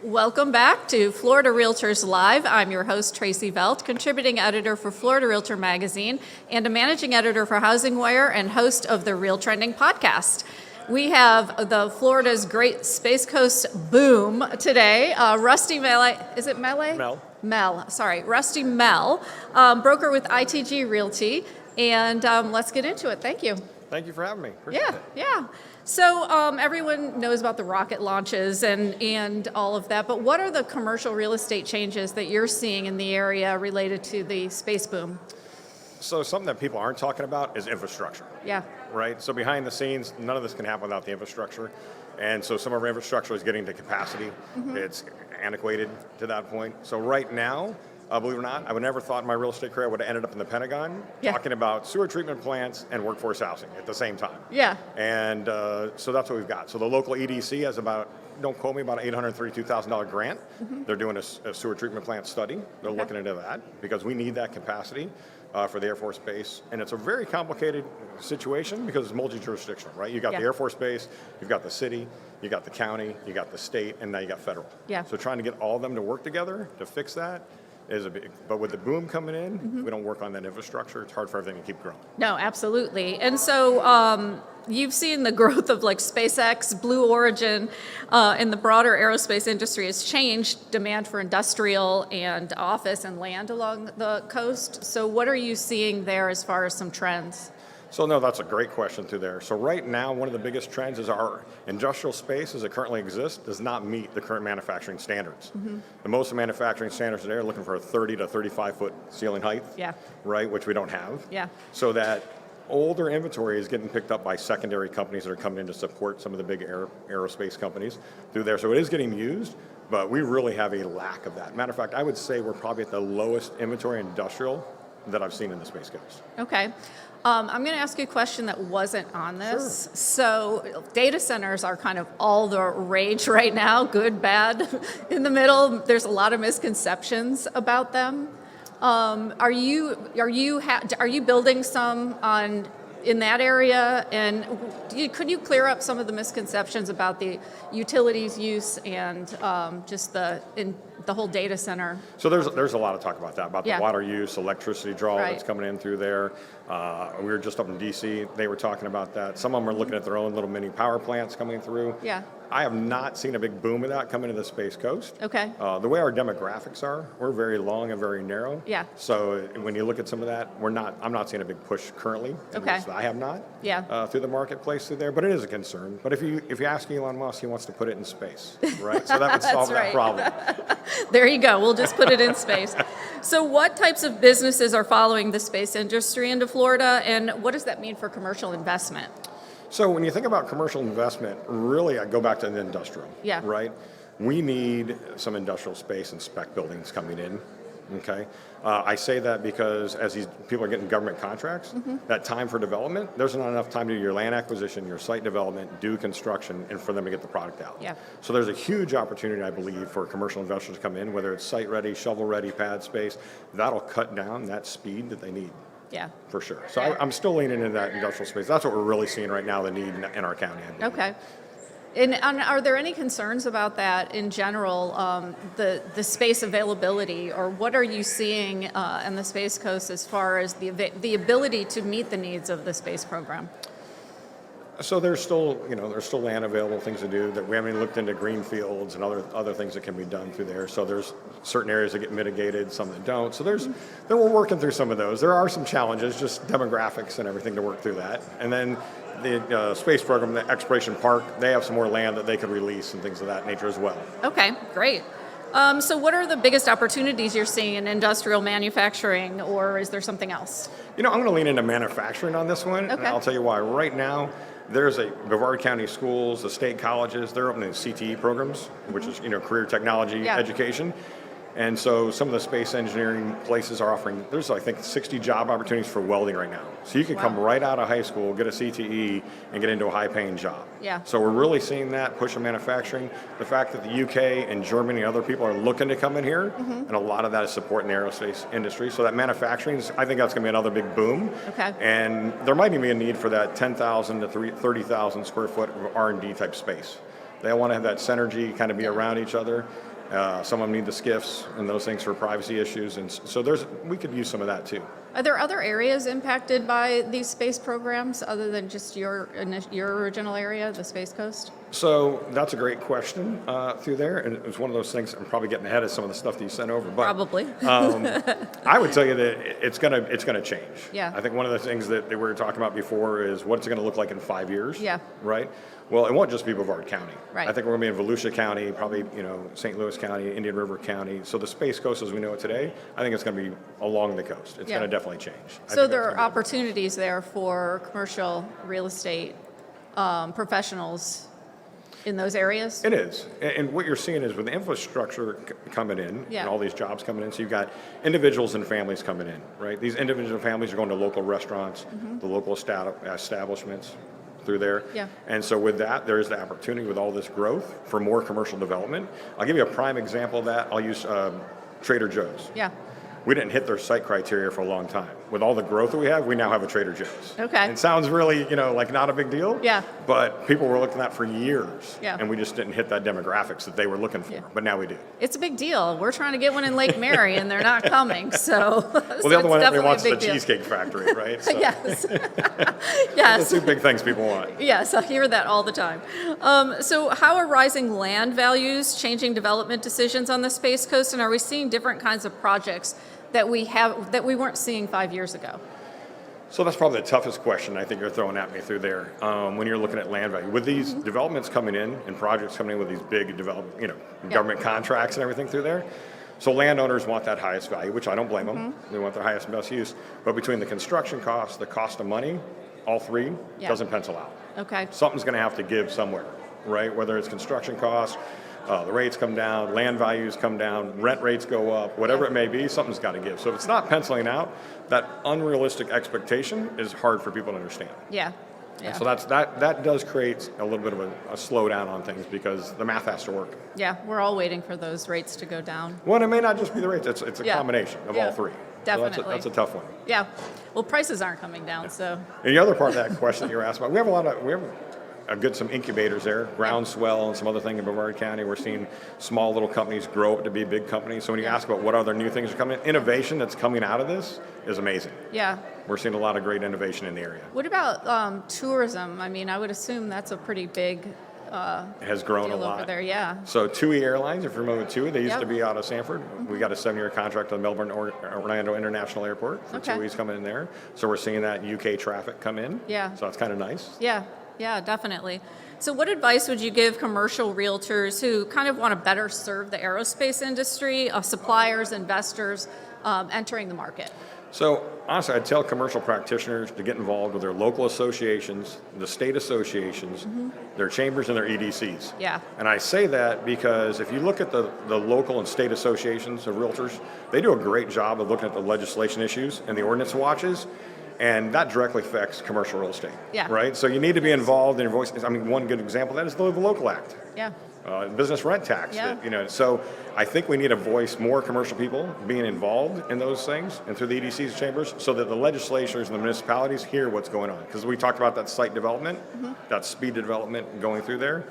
Welcome back to Florida Realtors Live. I'm your host, Tracy Velt, contributing editor for Florida Realtor Magazine and a managing editor for HousingWire and host of the Real Trending podcast. We have the Florida's great Space Coast boom today. Rusty Melle, is it Melle? Melle. Sorry, Rusty Melle, broker with ITG Realty. And let's get into it. Thank you. Thank you for having me. Appreciate it. Yeah. So everyone knows about the rocket launches and all of that, but what are the commercial real estate changes that you're seeing in the area related to the space boom? So something that people aren't talking about is infrastructure. Yeah. Right? So behind the scenes, none of this can happen without the infrastructure. And so some of our infrastructure is getting to capacity. Mm-hmm. It's antiquated to that point. So right now, believe it or not, I would never thought in my real estate career I would have ended up in the Pentagon talking about sewer treatment plants and workforce housing at the same time. Yeah. And so that's what we've got. So the local EDC has about, don't quote me, about an $832,000 grant. Mm-hmm. They're doing a sewer treatment plant study. They're looking into that because we need that capacity for the Air Force Base. And it's a very complicated situation because it's multi-jurisdictional, right? You got the Air Force Base, you've got the city, you got the county, you got the state, and now you got federal. Yeah. So trying to get all of them to work together to fix that is a big, but with the boom coming in, mm-hmm. we don't work on that infrastructure. It's hard for everything to keep growing. No, absolutely. And so you've seen the growth of like SpaceX, Blue Origin, and the broader aerospace industry has changed demand for industrial and office and land along the coast. So what are you seeing there as far as some trends? So no, that's a great question through there. So right now, one of the biggest trends is our industrial space as it currently exists does not meet the current manufacturing standards. Mm-hmm. The most of the manufacturing standards today are looking for a 30 to 35 foot ceiling height, right, which we don't have. Yeah. So that older inventory is getting picked up by secondary companies that are coming in to support some of the big aerospace companies through there. So it is getting used, but we really have a lack of that. Matter of fact, I would say we're probably at the lowest inventory industrial that I've seen in the Space Coast. Okay. I'm going to ask you a question that wasn't on this. Sure. So data centers are kind of all the rage right now, good, bad, in the middle. There's a lot of misconceptions about them. Are you building some in that area? And could you clear up some of the misconceptions about the utilities use and just the whole data center? So there's a lot of talk about that, about the water use, electricity draw that's coming in through there. We were just up in DC, they were talking about that. Some of them are looking at their own little mini power plants coming through. Yeah. I have not seen a big boom of that coming to the Space Coast. Okay. The way our demographics are, we're very long and very narrow. Yeah. So when you look at some of that, I'm not seeing a big push currently. Okay. I have not. Yeah. Through the marketplace through there, but it is a concern. But if you ask Elon Musk, he wants to put it in space, right? So that would solve that problem. There you go. We'll just put it in space. So what types of businesses are following the space industry into Florida, and what does that mean for commercial investment? So when you think about commercial investment, really I go back to the industrial, right? We need some industrial space and spec buildings coming in, okay? I say that because as these people are getting government contracts, that time for development, there's not enough time to do your land acquisition, your site development, do construction, and for them to get the product out. Yeah. So there's a huge opportunity, I believe, for commercial investors to come in, whether it's site-ready, shovel-ready, pad space. That'll cut down that speed that they need. Yeah. For sure. So I'm still leaning into that industrial space. That's what we're really seeing right now, the need in our county. Okay. And are there any concerns about that in general, the space availability, or what are you seeing in the Space Coast as far as the ability to meet the needs of the space program? So there's still land available, things to do. That we haven't looked into green fields and other things that can be done through there. So there's certain areas that get mitigated, some that don't. So then we're working through some of those. There are some challenges, just demographics and everything to work through that. And then the space program, the Exploration Park, they have some more land that they could release and things of that nature as well. Okay, great. So what are the biggest opportunities you're seeing in industrial manufacturing, or is there something else? I'm going to lean into manufacturing on this one, and I'll tell you why. Right now, there's Brevard County schools, the state colleges, they're opening CTE programs, which is career technology education. And so some of the space engineering places are offering, there's I think 60 job opportunities for welding right now. So you can come right out of high school, get a CTE, and get into a high paying job. Yeah. So we're really seeing that push in manufacturing. The fact that the UK and Germany and other people are looking to come in here, and a lot of that is supporting the aerospace industry. So that manufacturing, I think that's going to be another big boom. Okay. And there might even be a need for that 10,000 to 30,000 square foot of R&D type space. They all want to have that synergy, kind of be around each other. Some of them need the SCIFs and those things for privacy issues, and so we could use some of that too. Are there other areas impacted by these space programs other than just your original area, the Space Coast? So that's a great question through there, and it was one of those things. I'm probably getting ahead of some of the stuff that you sent over, but Probably. I would tell you that it's gonna change. Yeah. I think one of the things that we were talking about before is what's it going to look like in 5 years. Yeah. Right. Well, it won't just be Brevard County. Right. I think we're going to be in Volusia County, probably St. Louis County, Indian River County. So the Space Coast as we know it today, I think it's going to be along the coast. It's going to definitely change. So there are opportunities there for commercial real estate professionals in those areas? It is. And what you're seeing is with the infrastructure coming in and all these jobs coming in, so you've got individuals and families coming in, right? These individual families are going to local restaurants, the local establishments through there. Yeah. And so with that, there's the opportunity with all this growth for more commercial development. I'll give you a prime example of that. I'll use Trader Joe's. Yeah. We didn't hit their site criteria for a long time. With all the growth that we have, we now have a Trader Joe's. Okay. It sounds really, like not a big deal. Yeah. But people were looking at that for years. Yeah. And we just didn't hit that demographics that they were looking for. Yeah. But now we do. It's a big deal. We're trying to get one in Lake Mary, and they're not coming. So, Well, the other one everybody wants is the Cheesecake Factory, right? So Yes. Yes. the two big things people want. Yes, I hear that all the time. So how are rising land values changing development decisions on the Space Coast, and are we seeing different kinds of projects that we weren't seeing 5 years ago? So that's probably the toughest question I think you're throwing at me through there when you're looking at land value. With these developments coming in and projects coming in with these big government contracts and everything through there, so landowners want that highest value, which I don't blame them. They want their highest and best use. But between the construction costs, the cost of money, all three doesn't pencil out. Okay. Something's going to have to give somewhere, right? Whether it's construction costs, the rates come down, land values come down, rent rates go up, whatever it may be, something's got to give. So if it's not penciling out, that unrealistic expectation is hard for people to understand. Yeah. Yeah. So that does create a little bit of a slowdown on things because the math has to work. Yeah, we're all waiting for those rates to go down. Well, it may not just be the rates. It's a combination of all three. Definitely. So that's a tough one. Yeah. Well, prices aren't coming down, so. And the other part of that question that you were asking about, we have some incubators there, Groundswell and some other thing in Brevard County. We're seeing small little companies grow up to be big companies. So when you ask about what other new things are coming in, innovation that's coming out of this is amazing. Yeah. We're seeing a lot of great innovation in the area. What about tourism? I mean, I would assume that's a pretty big It has grown a deal lot. over there, yeah. So TUI Airlines, if you're familiar with TUI, they used to be out of Sanford. We got a 7-year contract on Melbourne Orlando International Airport. So TUI's coming in there. So we're seeing that UK traffic come in. Yeah. So that's kind of nice. Yeah, yeah, definitely. So what advice would you give commercial realtors who kind of want to better serve the aerospace industry, suppliers, investors entering the market? So honestly, I'd tell commercial practitioners to get involved with their local associations, the state associations, their chambers, and their EDCs. Yeah. And I say that because if you look at the local and state associations of realtors, they do a great job of looking at the legislation issues and the ordinance watches, and that directly affects commercial real estate. Yeah. Right? So you need to be involved in your voice. I mean, one good example of that is the Local Act. Yeah. Business rent tax. Yeah. So I think we need to voice more commercial people being involved in those things and through the EDC's chambers so that the legislatures and the municipalities hear what's going on. Because we talked about that site development, that speed development going through there.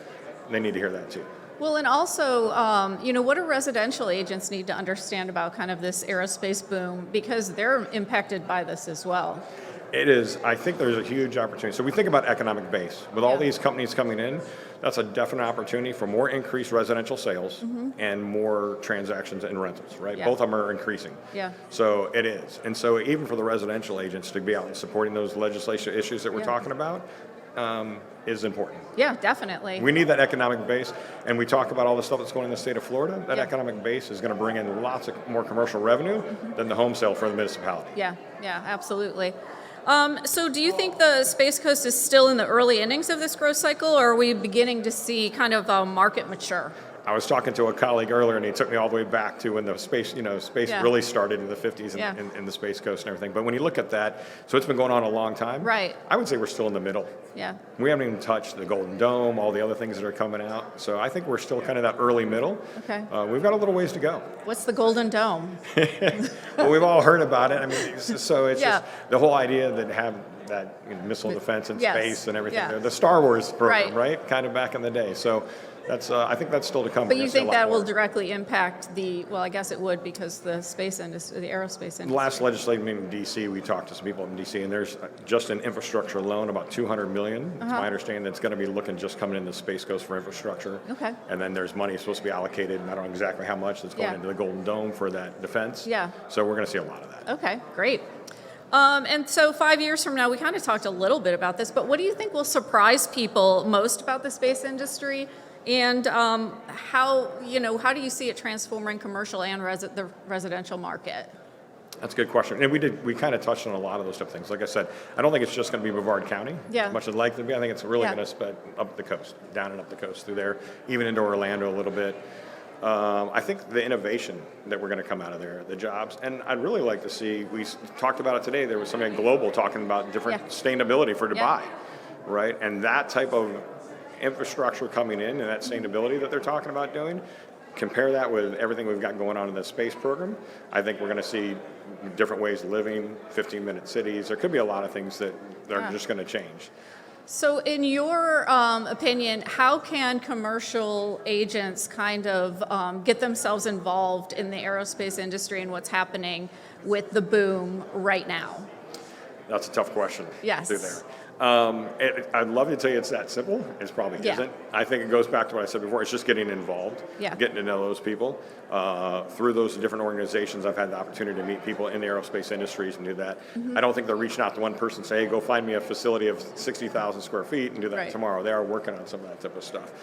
They need to hear that too. Well, and also, what do residential agents need to understand about kind of this aerospace boom? Because they're impacted by this as well. It is. I think there's a huge opportunity. So we think about economic base. With all these companies coming in, that's a definite opportunity for more increased residential sales and more transactions and rentals, right? Yeah. Both of them are increasing. Yeah. So it is. And so even for the residential agents to be out and supporting those legislation issues that we're talking about is important. Yeah, definitely. We need that economic base. And we talk about all the stuff that's going on in the state of Florida. That economic base is going to bring in lots of more commercial revenue than the home sale for the municipality. Yeah, absolutely. So do you think the Space Coast is still in the early innings of this growth cycle, or are we beginning to see kind of a market mature? I was talking to a colleague earlier, and he took me all the way back to when the space really started in the 50s in the Space Coast and everything. But when you look at that, so it's been going on a long time. Right. I would say we're still in the middle. Yeah. We haven't even touched the Golden Dome, all the other things that are coming out. So I think we're still kind of that early middle. Okay. We've got a little ways to go. What's the Golden Dome? Well, we've all heard about it. I mean, so it's just the whole idea that have that missile defense in space and everything. Yeah. The Star Wars program, right? Kind of back in the day. So I think that's still to come. But you think that will directly impact well, I guess it would, because the space industry, the aerospace industry. Last legislative meeting in D.C., we talked to some people in D.C., and there's just an infrastructure loan, about $200 million. It's my understanding that's going to be looking just coming into Space Coast for infrastructure. Okay. And then there's money supposed to be allocated, and I don't know exactly how much, that's going into the Golden Dome for that defense. Yeah. So we're going to see a lot of that. Okay, great. And so 5 years from now, we kind of talked a little bit about this, but what do you think will surprise people most about the space industry? And how do you see it transforming commercial and the residential market? That's a good question. And we kind of touched on a lot of those type of things. Like I said, I don't think it's just going to be Brevard County, as much as I'd like it to be. I think it's really going to spread up the coast, down and up the coast through there, even into Orlando a little bit. I think the innovation that we're going to come out of there, the jobs, and I'd really like to see, we talked about it today, there was something global talking about different sustainability for Dubai, right? And that type of infrastructure coming in and that sustainability that they're talking about doing, compare that with everything we've got going on in the space program, I think we're going to see different ways of living, 15-minute cities. There could be a lot of things that are just going to change. So in your opinion, how can commercial agents kind of get themselves involved in the aerospace industry and what's happening with the boom right now? That's a tough question. Yes. Through there. I'd love to tell you it's that simple. It probably isn't. I think it goes back to what I said before. It's just getting involved, getting to know those people. Through those different organizations, I've had the opportunity to meet people in the aerospace industries and do that. I don't think they're reaching out to one person and say, hey, go find me a facility of 60,000 square feet and do that tomorrow. They are working on some of that type of stuff.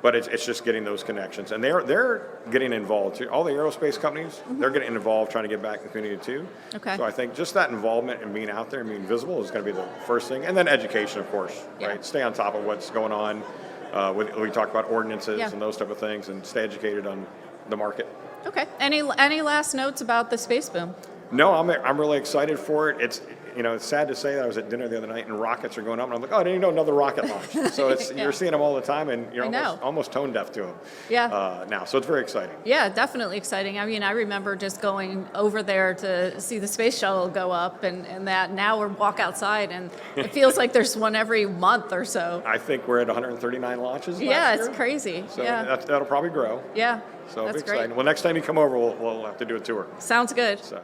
But it's just getting those connections. And they're getting involved too. All the aerospace companies, they're getting involved trying to get back in the community too. So I think just that involvement and being out there and being visible is going to be the first thing. And then education, of course, right? Stay on top of what's going on. We talk about ordinances and those type of things, and stay educated on the market. Okay. Any last notes about the space boom? No, I'm really excited for it. It's sad to say that I was at dinner the other night and rockets are going up, and I'm like, oh, I didn't even know another rocket launched. So you're seeing them all the time, and you're almost tone deaf to them. Now, so it's very exciting. Yeah, definitely exciting. I mean, I remember just going over there to see the space shuttle go up, and that now we walk outside, and it feels like there's one every month or so. I think we're at 139 launches. Yeah, last year. It's crazy. So that'll probably grow. Yeah, so that's it'll be exciting. Great. Well, next time you come over, we'll have to do a tour. Sounds good. So.